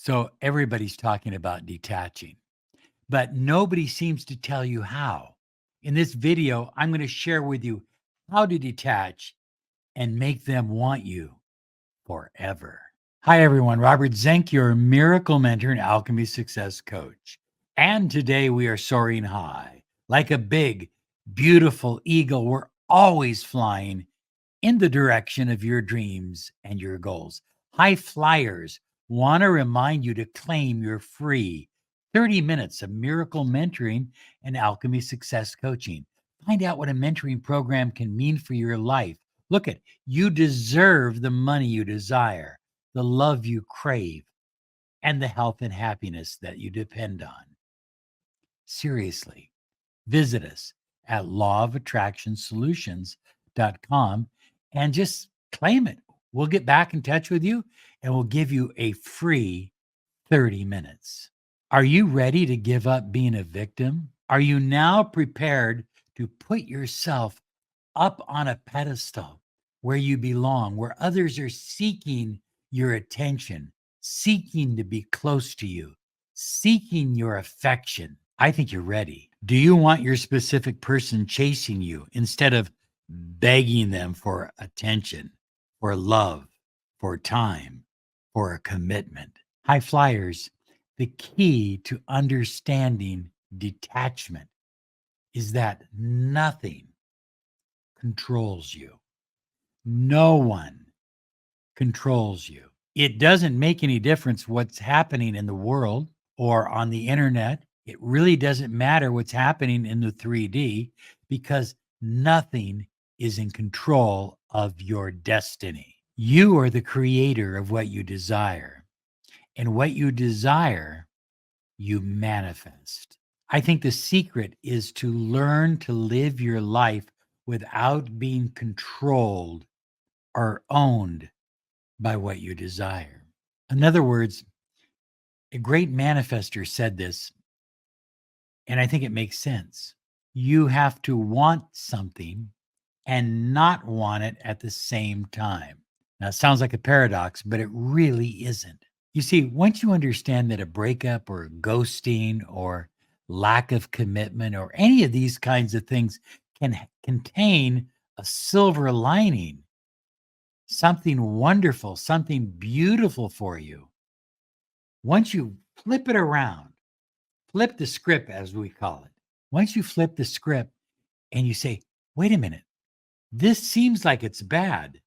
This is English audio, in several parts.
So everybody's talking about detaching, but nobody seems to tell you how. In this video, I'm going to share with you how to detach and make them want you forever. Hi, everyone. Robert Zink, your miracle mentor and alchemy success coach. And today we are soaring high like a big, beautiful eagle. We're always flying in the direction of your dreams and your goals. High flyers want to remind you to claim your free 30 minutes of miracle mentoring and alchemy success coaching. Find out what a mentoring program can mean for your life. Look at you deserve the money you desire, the love you crave, and the health and happiness that you depend on. Seriously, visit us at lawofattractionsolutions.com and just claim it. We'll get back in touch with you and we'll give you a free 30 minutes. Are you ready to give up being a victim? Are you now prepared to put yourself up on a pedestal where you belong, where others are seeking your attention, seeking to be close to you, seeking your affection? I think you're ready. Do you want your specific person chasing you instead of begging them for attention, for love, for time, for a commitment? High flyers, the key to understanding detachment is that nothing controls you. No one controls you. It doesn't make any difference what's happening in the world or on the internet. It really doesn't matter what's happening in the 3D because nothing is in control of your destiny. You are the creator of what you desire, and what you desire, you manifest. I think the secret is to learn to live your life without being controlled or owned by what you desire. In other words, a great manifester said this, and I think it makes sense. You have to want something and not want it at the same time. Now, it sounds like a paradox, but it really isn't. You see, once you understand that a breakup or ghosting or lack of commitment or any of these kinds of things can contain a silver lining, something wonderful, something beautiful for you. Once you flip it around, flip the script, as we call it. Once you flip the script and you say, wait a minute, this seems like it's bad,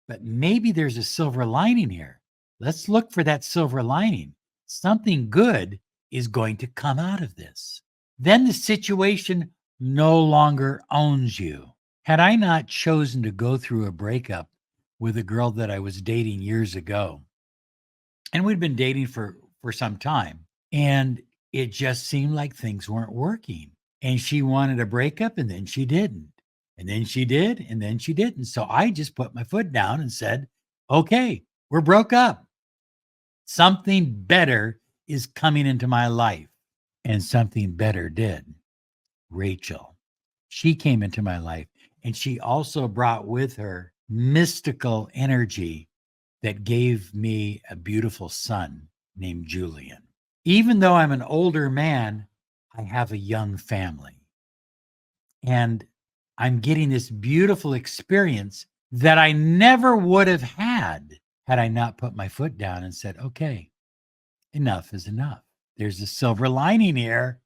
but maybe there's a silver lining here. Let's look for that silver lining. Something good is going to come out of this. Then the situation no longer owns you. Had I not chosen to go through a breakup with a girl that I was dating years ago, and we'd been dating for some time, and it just seemed like things weren't working. And she wanted a breakup, and then she didn't. And then she did, and then she didn't. So I just put my foot down and said, okay, we're broke up. Something better is coming into my life. And something better did. Rachel. She came into my life, and she also brought with her mystical energy that gave me a beautiful son named Julian. Even though I'm an older man, I have a young family. And I'm getting this beautiful experience that I never would have had I not put my foot down and said, okay, enough is enough. There's a silver lining here.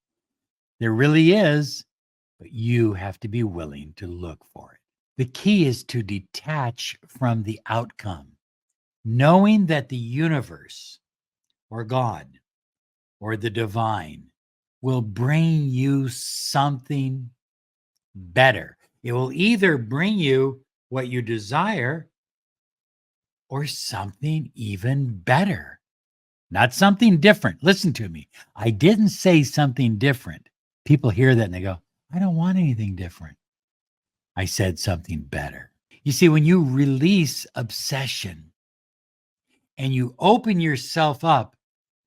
There really is, but you have to be willing to look for it. The key is to detach from the outcome, knowing that the universe or God or the divine will bring you something better. It will either bring you what you desire or something even better, not something different. Listen to me. I didn't say something different. People hear that and they go, I don't want anything different. I said something better. You see, when you release obsession and you open yourself up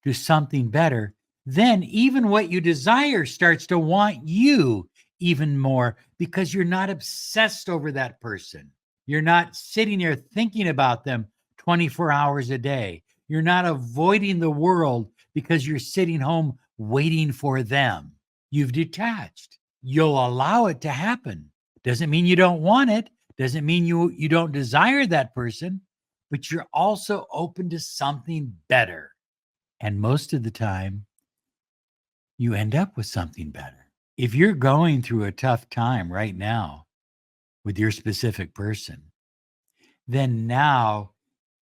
to something better, then even what you desire starts to want you even more because you're not obsessed over that person. You're not sitting there thinking about them 24 hours a day. You're not avoiding the world because you're sitting home waiting for them. You've detached. You'll allow it to happen. Doesn't mean you don't want it. Doesn't mean you don't desire that person, but you're also open to something better. And most of the time, you end up with something better. If you're going through a tough time right now with your specific person, then now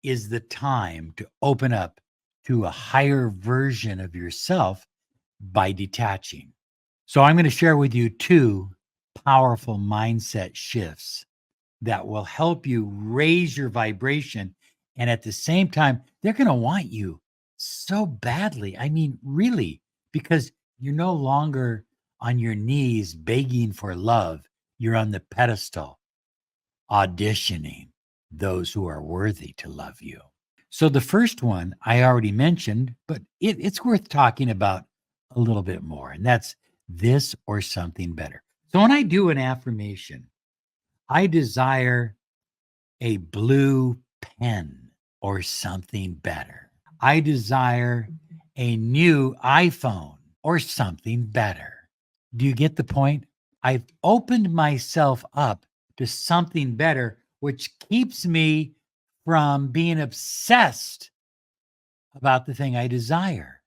is the time to open up to a higher version of yourself by detaching. So, I'm going to share with you two powerful mindset shifts that will help you raise your vibration. And at the same time, they're going to want you so badly. I mean, really, because you're no longer on your knees begging for love. You're on the pedestal auditioning those who are worthy to love you. So the first one I already mentioned, but it's worth talking about a little bit more. And that's this or something better. So when I do an affirmation, I desire a blue pen or something better. I desire a new iPhone or something better. Do you get the point? I've opened myself up to something better, which keeps me from being obsessed about the thing I desire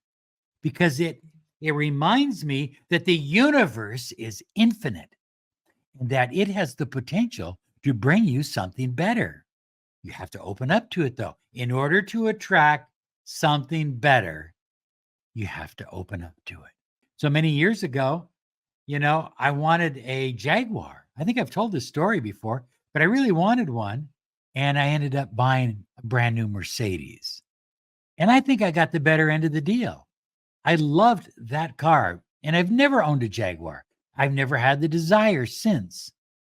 because it reminds me that the universe is infinite and that it has the potential to bring you something better. You have to open up to it though. In order to attract something better, you have to open up to it. So many years ago, I wanted a Jaguar. I think I've told this story before, but I really wanted one. And I ended up buying a brand new Mercedes. And I think I got the better end of the deal. I loved that car. And I've never owned a Jaguar. I've never had the desire since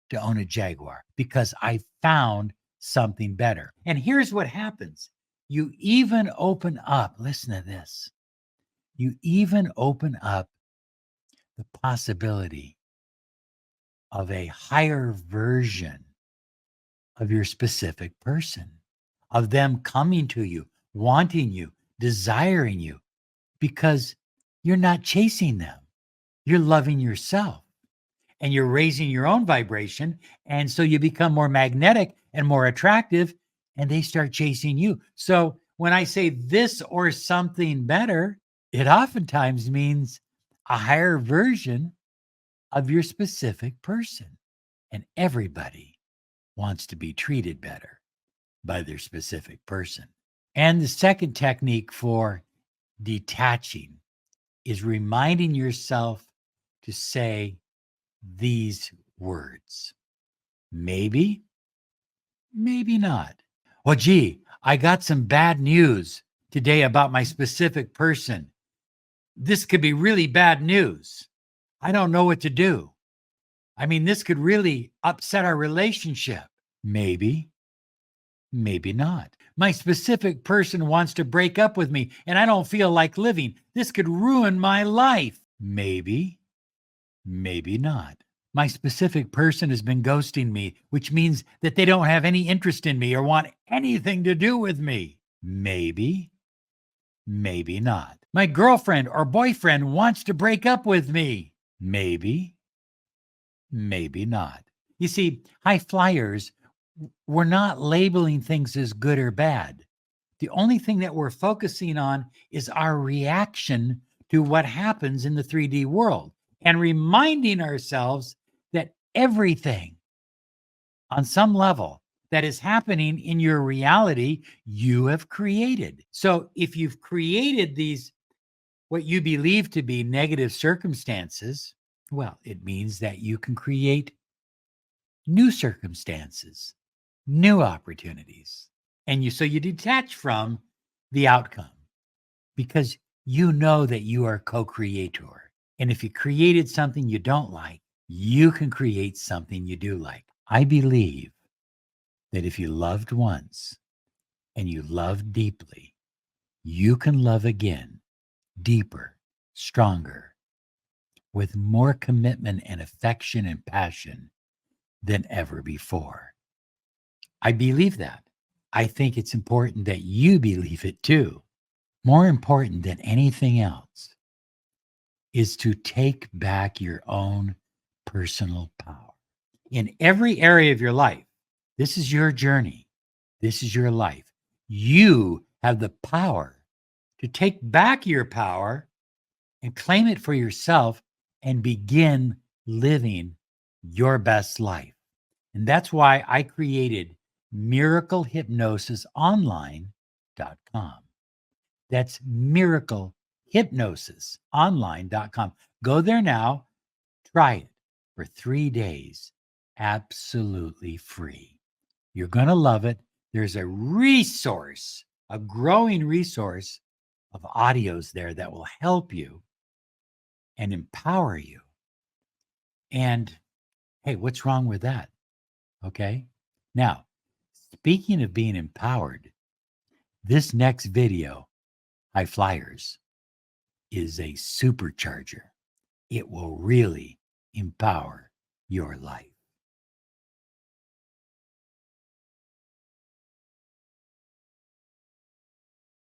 to own a Jaguar because I found something better. And here's what happens you even open up, listen to this, you even open up the possibility of a higher version of your specific person, of them coming to you, wanting you, desiring you, because you're not chasing them. You're loving yourself and you're raising your own vibration. And so you become more magnetic and more attractive, and they start chasing you. So when I say this or something better, it oftentimes means a higher version of your specific person. And everybody wants to be treated better by their specific person. And the second technique for detaching is reminding yourself to say these words. Maybe, maybe not. Well, gee, I got some bad news today about my specific person. This could be really bad news. I don't know what to do. I mean, this could really upset our relationship. Maybe, maybe not. My specific person wants to break up with me and I don't feel like living. This could ruin my life. Maybe, maybe not. My specific person has been ghosting me, which means that they don't have any interest in me or want anything to do with me. Maybe, maybe not. My girlfriend or boyfriend wants to break up with me. Maybe, maybe not. You see, high flyers, we're not labeling things as good or bad. The only thing that we're focusing on is our reaction to what happens in the 3D world and reminding ourselves that everything on some level that is happening in your reality, you have created. So if you've created these, what you believe to be negative circumstances, well, it means that you can create new circumstances, new opportunities. So you detach from the outcome because you know that you are co-creator. And if you created something you don't like, you can create something you do like. I believe that if you loved once and you loved deeply, you can love again, deeper, stronger, with more commitment and affection and passion than ever before. I believe that. I think it's important that you believe it too. More important than anything else is to take back your own personal power in every area of your life. This is your journey. This is your life. You have the power to take back your power and claim it for yourself and begin living your best life. And that's why I created miraclehypnosisonline.com. That's miraclehypnosisonline.com. Go there now, try it for 3 days, absolutely free. You're going to love it. There's a resource, a growing resource of audios there that will help you and empower you. And hey, what's wrong with that? Okay. Now, speaking of being empowered, this next video, High Flyers, is a supercharger. It will really empower your life.